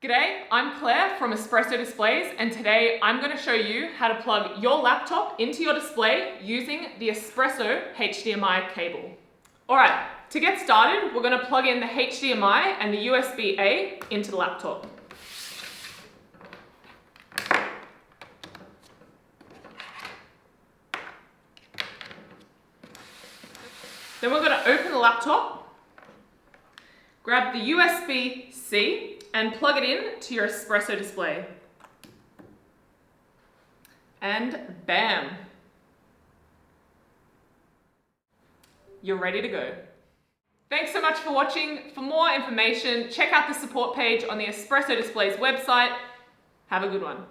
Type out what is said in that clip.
G'day, I'm Claire from Espresso Displays, and today I'm going to show you how to plug your laptop into your display using the Espresso HDMI cable. Alright, to get started, we're going to plug in the HDMI and the USB-A into the laptop. Then we're going to open the laptop, grab the USB-C and plug it in to your Espresso display. And bam! You're ready to go. Thanks so much for watching. For more information, check out the support page on the Espresso Displays website. Have a good one.